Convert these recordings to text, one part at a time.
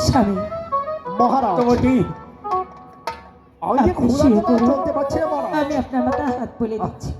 স্বামী মহারাজ তোমাটি আমি যে আপনি ঘোড়া শুয়ে চালাতে পড়ুন। চলতে পারছি না মহারাজ। আমি আপনার মাথায় হাত বলে দিচ্ছি।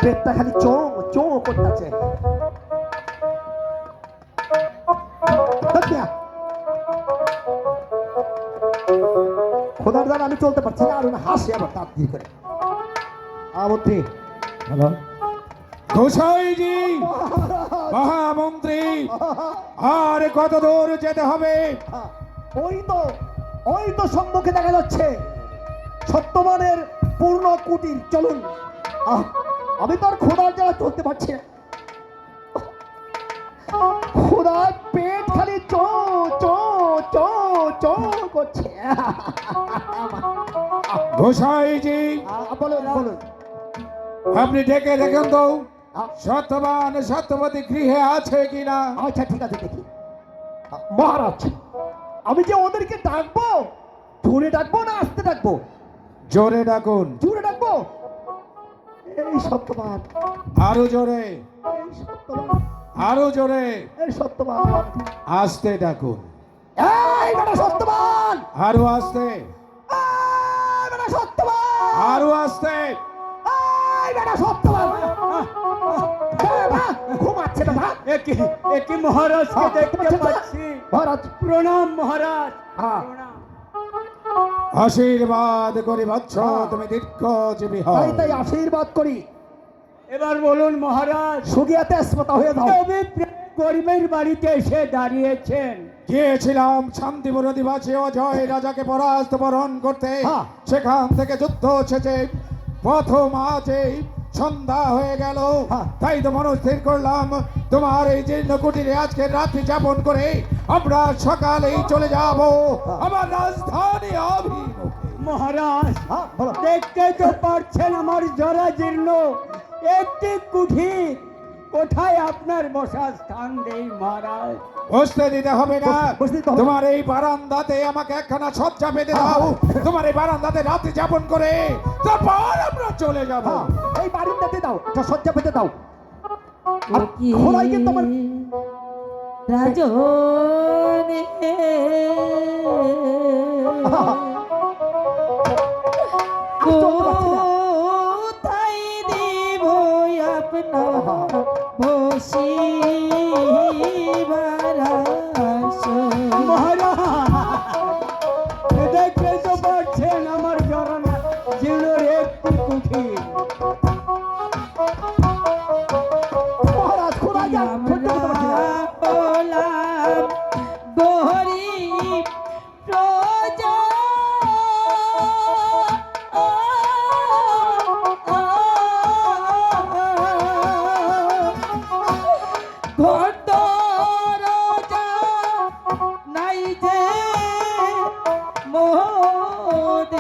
পেটটা খালি চোঁ চোঁ করতেছে। খোদার দ্বারা আমি চলতে পারছি না, আর উনি হাসি আবার তাড়াতাড়ি করে। আমন্ত্রী হ্যালো গোসাইজি মহামন্ত্রী আর কত দূর যেতে হবে? ওই তো সম্মুখে দেখা যাচ্ছে সত্যবানের পূর্ণ কুটির, চলুন। আমি তো আর খোদার দ্বারা চলতে পারছি না, খোদার পেট খালি চো চো চো চো করছে। গোসাইজি বলুন বলুন। আপনি ডেকে দেখেন তো সত্যবান সত্যবতী গৃহে আছে কিনা। আচ্ছা ঠিক আছে, দেখি। মহারাজ আমি যে ওদেরকে ডাকবো, জোরে ডাকবো না আস্তে ডাকবো? জোরে ডাকুন। জোরে ডাকবো। এই সত্যবান, আরো জোরে, এই সত্যবান, আরো জোরে। এই সত্যবান, আস্তে ডাকুন। এই বেটা সত্যবান, আরো আস্তে, এই বেটা সত্যবান, আরো আস্তে। এই বেটা সত্যবান। বাবা, ঘুমাচ্ছে বেটা। একই মহারাজকে দেখতে পাচ্ছি। মহারাজ প্রণাম মহারাজ, হ্যাঁ। প্রণাম। আশীর্বাদ করি বৎস, তুমি দীর্ঘজীবী হও। তাই আশীর্বাদ করি। এবার বলুন মহারাজ, সুগিয়াতে স্মতা হয়ে যাও। তবে গরিবের বাড়িতে এসে দাঁড়িয়েছেন। গিয়েছিলাম শান্তিপুর অধিবাসী অজয় রাজাকে পরাস্ত বরণ করতে। হ্যাঁ। সেখান থেকে যুদ্ধ শেষে প্রথম আজে সন্ধ্যা হয়ে গেল। হ্যাঁ। তাই তো মনস্থির করলাম তোমার এই জীর্ণ কুটিরে আজকে রাত্রি যাপন করে আমরা সকালেই চলে যাব আমার রাজধানী অভিমুখে। মহারাজ হ্যাঁ, বলো। দেখতে তো পারছেন আমার জরাজীর্ণ একটি কুঠির, কোথায় আপনার বসার স্থান নেই মহারাজ। বসতে দিতে হবে না, বসতে দিতে হবে না। তোমার এই বারান্দাতে আমাকে একখানা সজ্জা পেতে দাও। তোমার এই বারান্দাতে রাত্রি যাপন করে তারপর আমরা চলে যাব। হ্যাঁ, এই বাড়িটাতে দাও, একটা সজ্জা পেতে দাও। আর কি ঘোড়ায় কিন্তু আমার রাজনে কোথায় দিব আপনার বসিবার আসন? মহারাজ দেখতে তো পারছেন আমার জরাজীর্ণ একটি কুঠির। মহারাজ খোদা যা আমরা বললাম গরিব প্রজা, ঘর দরজা নাই যে মোদের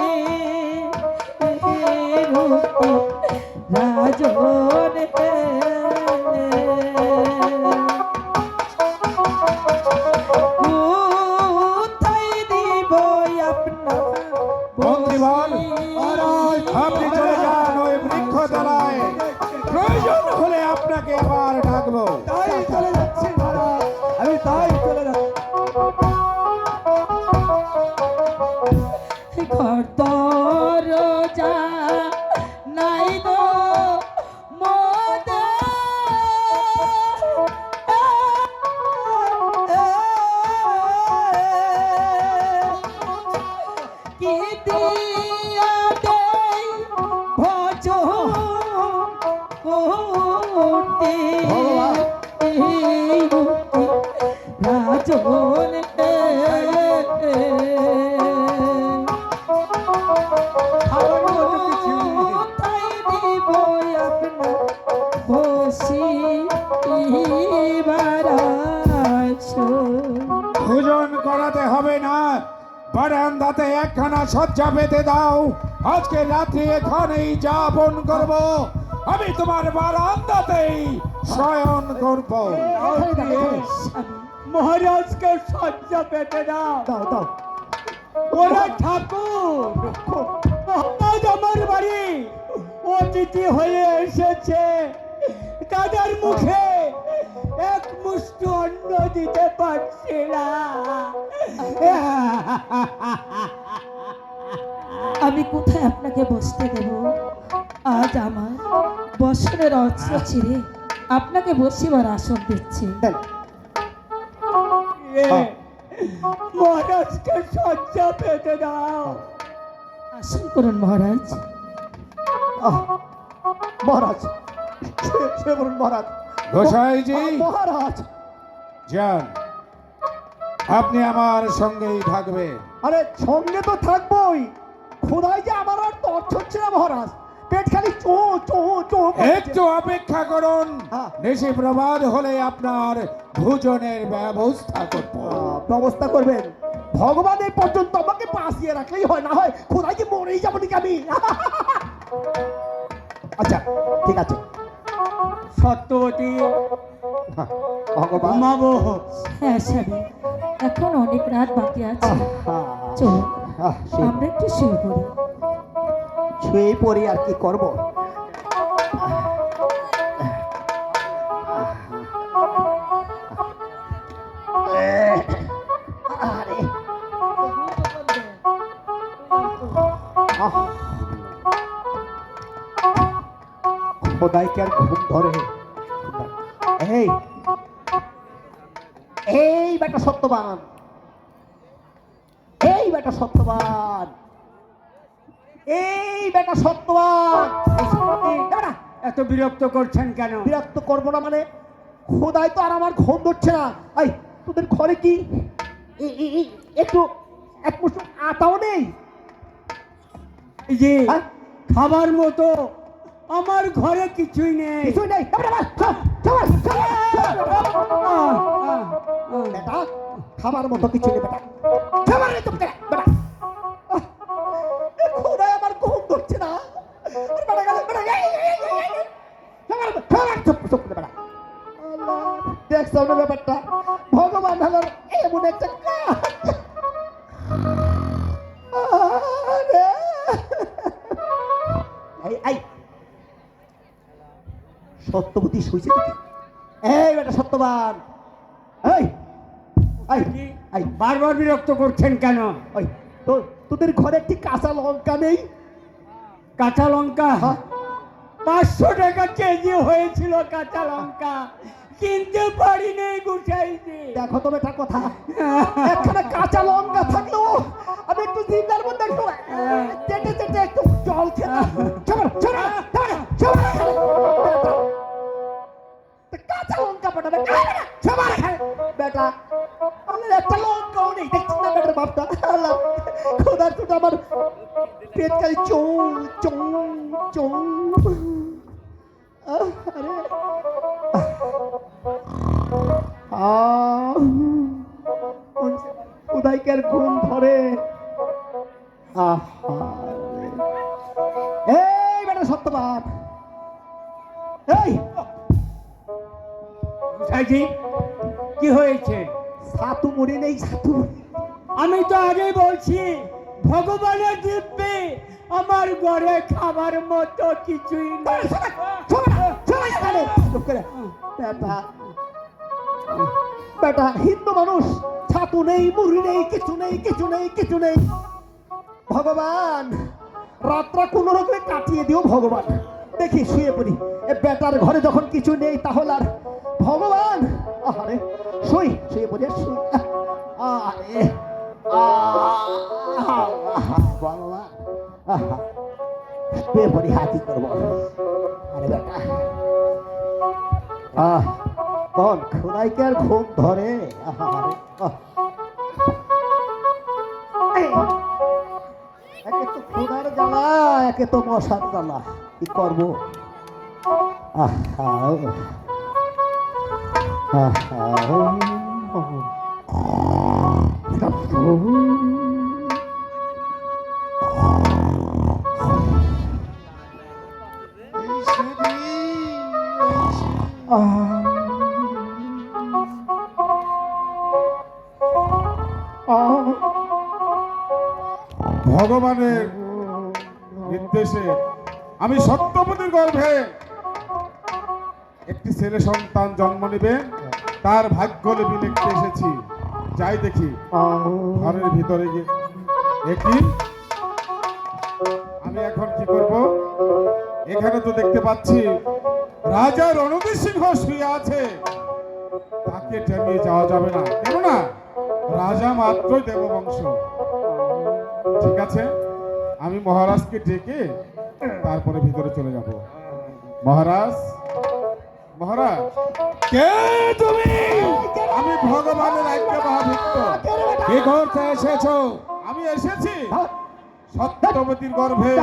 রাজনে কোথায় দিব আপনার মন্ত্রীবর, আপনি চলে যান ওই বৃক্ষ তলায়, প্রয়োজন হলে আপনাকে আবার ডাকবো। তাই চলে যাচ্ছি মহারাজ, আমি তাই চলে যাচ্ছি। ঘর দরজা নাই গো মোদের কি দিয়া দেই ভজন করতে রাজন কোথায় দিব আপনার বসিবার আসন? ভোজন করাতে হবে না, বারান্দাতে একখানা সজ্জা পেতে দাও। আজকে রাত্রি এখানেই যাপন করব। আমি তোমার বারান্দাতেই শয়ন করব। মহারাজকে সজ্জা পেতে দাও। দাও দাও। ওরা ঠাকুর, মহারাজ আমার বাড়ি অতিথি হয়ে এসেছে, তাদের মুখে এক মুষ্টি অন্ন দিতে পারছি না। আমি কোথায় আপনাকে বসতে দেব? আজ আমার বছরের অস্ত্র ছিঁড়ে আপনাকে বসিবার আসন দিচ্ছি। দেন। মহারাজকে শয্যা পেতে দাও। আসন করুন মহারাজ। মহারাজ, শুয়ে পড়ুন মহারাজ। গোসাইজি মহারাজ, যান, আপনি আমার সঙ্গেই থাকবেন। আরে সঙ্গে তো থাকবোই, খোদাই যে আমার আর তর্চ হচ্ছে না মহারাজ, পেট খালি চো চো চো করছে। একটু অপেক্ষা করুন, হ্যাঁ। নিশি প্রভাত হলে আপনার ভোজনের ব্যবস্থা করব। ব্যবস্থা করবেন? ভগবান এই পর্যন্ত আমাকে বাঁচিয়ে রাখলেই হয়, না হয় খোদাই যে মরেই যাবো নাকি আমি। আচ্ছা ঠিক আছে। সত্যবতী, ভগবান ঘুমাবো। হ্যাঁ স্বামী, এখন অনেক রাত বাকি আছে, চলুন আমরা একটু শুয়ে পড়ি। শুয়েই পড়ি, আর কি করব। আরে খোদাইকে আর ঘুম ধরে। এই এই বেটা সত্যবান, এই বেটা সত্যবান, এই বেটা সত্যবান। এই সত্যবান, দাঁড়া। এত বিরক্ত করছেন কেন? বিরক্ত করবো না মানে, খোদাই তো আর আমার ঘুম ধরছে না। এই তোদের ঘরে কি একটু এক মুঠো আটাও নেই? এই যে হ্যাঁ? খাবার মতো আমার ঘরে কিছুই নেই। কিছুই নেই? বেটা খাবার মতো কিছু নেই বেটা, খাবার নেই তো বেটা। খোদাই আমার ঘুম ধরছে না। দেখছো না ব্যাপারটা? ভগবান হলার এমন একটা সত্যবতী শুয়েছে দেখি। এই বেটা সত্যবান, এই এই বারবার বিরক্ত করছেন কেন? ওই তোদের ঘরে একটি কাঁচা লঙ্কা নেই? কাঁচা লঙ্কা হ্যাঁ। 500 টাকা কেজি হয়েছিল কাঁচা লঙ্কা, কিনতে পারি নেই গুছাইছি। দেখো তো বেটা কথা, একখানা কাঁচা লঙ্কা থাকলেও আমি একটু জিন্দার মধ্যে একটু চেটে চেটে একটু জল খেতাম। কাঁচা লঙ্কা পাঠাবে বেটা, একটা লঙ্কাও নেই। দেখছি না বেটার বাপটা, খোদার টুটা আমার পেট খালি চৌ চৌ চৌ। উদয়কের ঘুম ধরে। এই বেটা সত্যবান, এই গুছাইছি, কি হয়েছে? ছাতু মুড়ি নেই? ছাতু মুড়ি আমি তো আগেই বলছি, ভগবানের দিব্যে আমার ঘরে খাবার মতো কিছুই নেই। বেটা হিন্দু মানুষ, ছাতু নেই, মুড়ি নেই, কিছু নেই, কিছু নেই, কিছু নেই। ভগবান রাতটা কোন রকমে কাটিয়ে দিও ভগবান। দেখি শুয়ে পড়ি। এ বেটার ঘরে যখন কিছু নেই তাহলে আর ভগবান, আরে শুয়ে পড়ি, শুই। আরে ভগবান, শুয়ে পড়ি, হাতি করবো। আরে বেটা কোন খোদাইকে আর ঘুম ধরে? একে তো খোদার জ্বালা, একে তো মশার জ্বালা, কি করবো? ভগবানের নির্দেশে আমি সত্যবতীর গর্ভে একটি ছেলে সন্তান জন্ম নেবে, তার ভাগ্য লিপি লিখতে এসেছি। যাই দেখি ঘরের ভিতরে গিয়ে একই আমি এখন কি করব? এখানে তো দেখতে পাচ্ছি রাজা রণবীর সিংহ শুয়ে আছে, তাকে টেনে যাওয়া যাবে না, কেননা রাজা মাত্রই দেববংশ। ঠিক আছে, আমি মহারাজকে ডেকে তারপরে ভিতরে চলে যাব। মহারাজ, মহারাজ, কে তুমি? আমি ভগবানের আজ্ঞাবহিত। কি করতে এসেছো? আমি এসেছি সত্যবতীর গর্ভে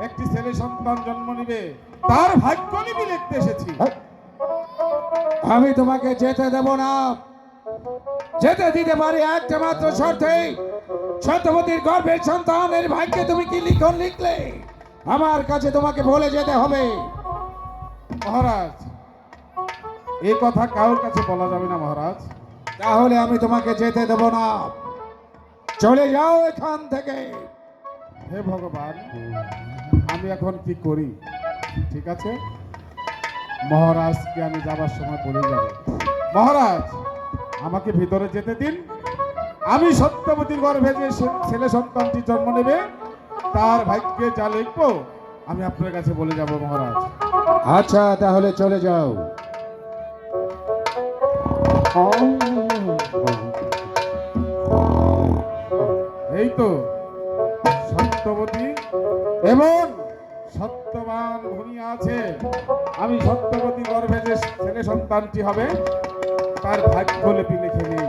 একটি ছেলে সন্তান জন্ম নিবে, তার ভাগ্য লিপি লিখতে এসেছি। আমি তোমাকে যেতে দেব না। যেতে দিতে পারি একটা মাত্র শর্তে, সত্যবতীর গর্ভের সন্তানের ভাগ্যে তুমি কি লিখন লিখলে আমার কাছে তোমাকে বলে যেতে হবে। মহারাজ, এই কথা কারোর কাছে বলা যাবে না মহারাজ। তাহলে আমি তোমাকে যেতে দেব না, চলে যাও এখান থেকে। হে ভগবান, আমি এখন কি করি? ঠিক আছে, মহারাজকে আমি যাবার সময় বলে যাব। মহারাজ, আমাকে ভিতরে যেতে দিন। আমি সত্যবতীর গর্ভে যে ছেলে সন্তানটি জন্ম নেবে, তার ভাগ্যে যা লিখবো আমি আপনার কাছে বলে যাব মহারাজ। আচ্ছা, তাহলে চলে যাও। এই তো সত্যবতী এবং সত্যবান ভূমি আছে। আমি সত্যবতী গর্ভে যে ছেলে সন্তানটি হবে, তার ভাগ্য লিপি লিখে নেই।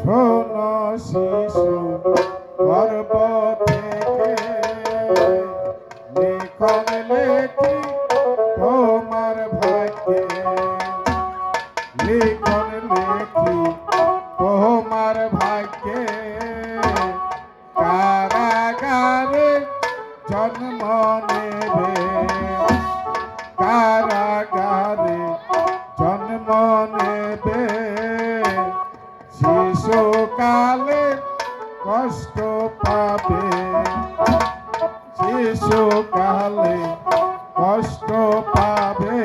শোনো শিশু গর্ভ থেকে লিখন লেখি তোমার ভাগ্যে, লিখন লেখি তোমার ভাগ্যে। কারাগারে জন্ম নেবে, কারাগারে জন্ম নেবে। শিশুকালে কষ্ট পাবে, শিশুকালে কষ্ট পাবে।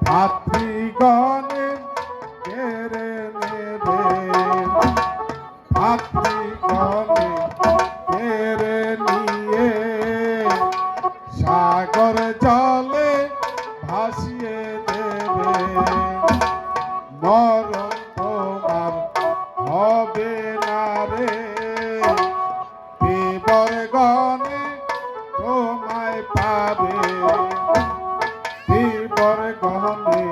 ভাতৃগণে কেড়ে নেবে, ভাতৃগণে কেড়ে নিয়ে সাগর জলে ভাসিয়ে দেবে। মরণ তোমার হবে না রে, বিবরগণে তোমায় পাবে, বিবরগণে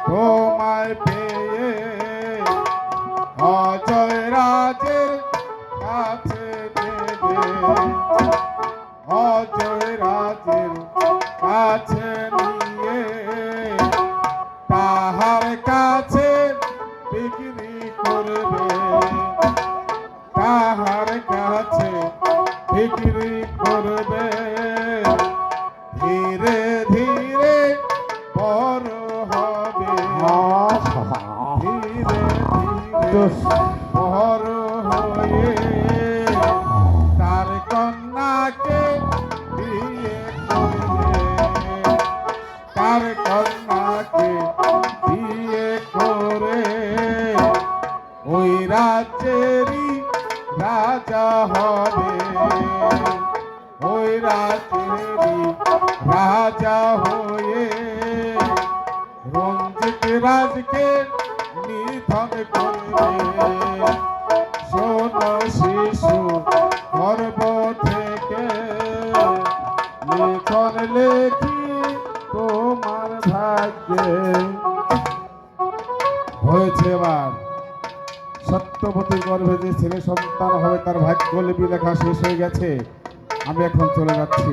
তোমায় পেয়ে অজয় রাজের কাছে দেবে, অজয় রাজের কাছে নিয়ে তাহার কাছে বিক্রি করবে, তাহার কাছে বিক্রি করবে। ধীরে ধীরে বড় হবে, ধীরে ধীরে বড় হয়ে তার কন্যাকে বিয়ে করবে, তার কন্যাকে বিয়ে করে ওই রাজ্যেরই রাজা হবে, ওই রাজ্যেরই রাজা হয়ে রঞ্জিত রাজকে নিধন করবে। শোনো শিশু গর্ভ থেকে লিখন লেখি তোমার ভাগ্যে। হয়েছে এবার সত্যবতীর গর্ভে যে ছেলে সন্তান হবে, তার ভাগ্য লিপি লেখা শেষ হয়ে গেছে। আমি এখন চলে যাচ্ছি।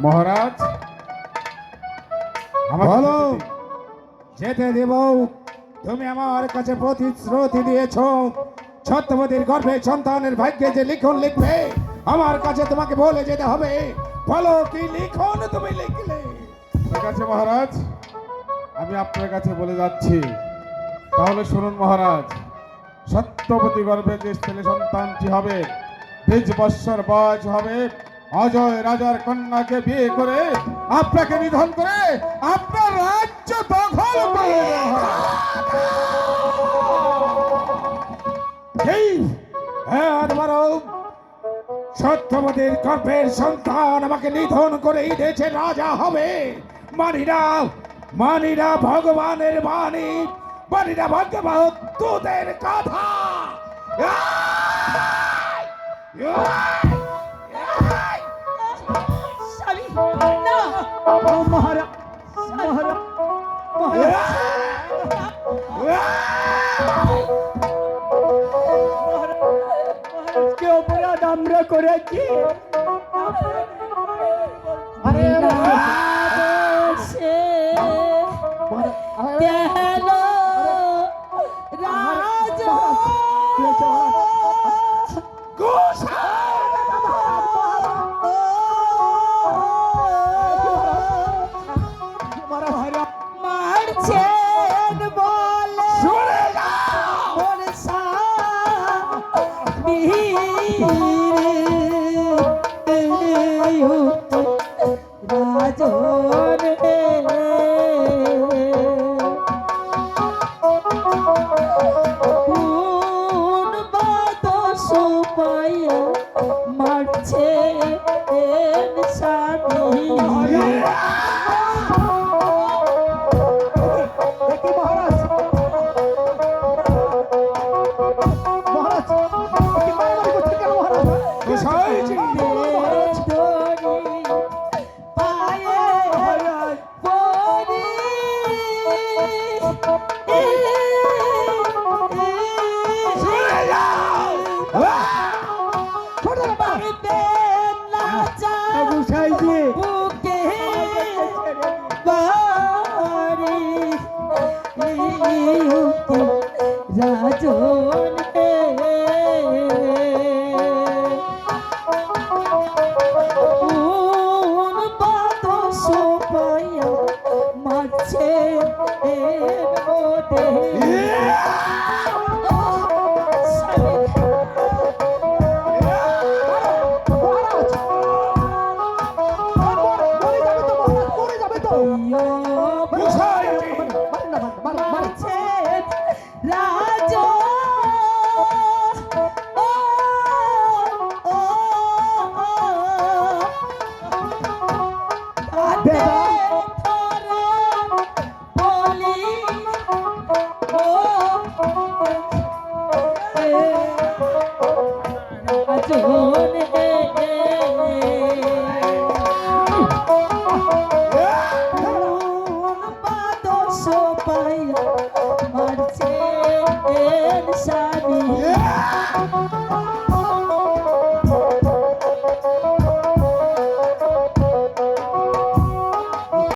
মহারাজ, আমাকে বলো। যেতে দিন। যেতে দেব। তুমি আমার কাছে প্রতিশ্রুতি দিয়েছ সত্যবতীর গর্ভে সন্তানের ভাগ্যে যে লিখন লিখবে আমার কাছে তোমাকে বলে যেতে হবে। বলো কি লিখন তুমি লিখলে? ঠিক আছে মহারাজ, আমি আপনার কাছে বলে যাচ্ছি। তাহলে শুনুন মহারাজ, সত্যবতী গর্ভে যে ছেলে সন্তানটি হবে 20 বৎসর বয়স হবে, অজয় রাজার কন্যাকে বিয়ে করে আপনাকে নিধন করে আপনার রাজ্য দখল করে নেওয়া হবে। এই একবারও সত্যবতীর গর্ভের সন্তান আমাকে নিধন করে এই দেশে রাজা হবে মানি না ভগবানের বাণী, মানি না ভগবতের কথা। স্বামী না মহারাজ মহারাজ মহারাজ কে অপরাধ আমরা করেছি? আরে সে গেল রাজা মারছেন বলে মোর স্বামী রাজন কোন বাদশ পাইয়া মারছে স্বামী দেখি মহারাজ মহারাজ কি মারামারি করছে কেন মহারাজ? গোসাইজি, গোসাইজি রাজন কোন বাদশ পাইয়া মারছে এর মধ্যে মরে যাবে তো গোসাইজি, মারছে রাজ পাইয়া মারছে স্বামী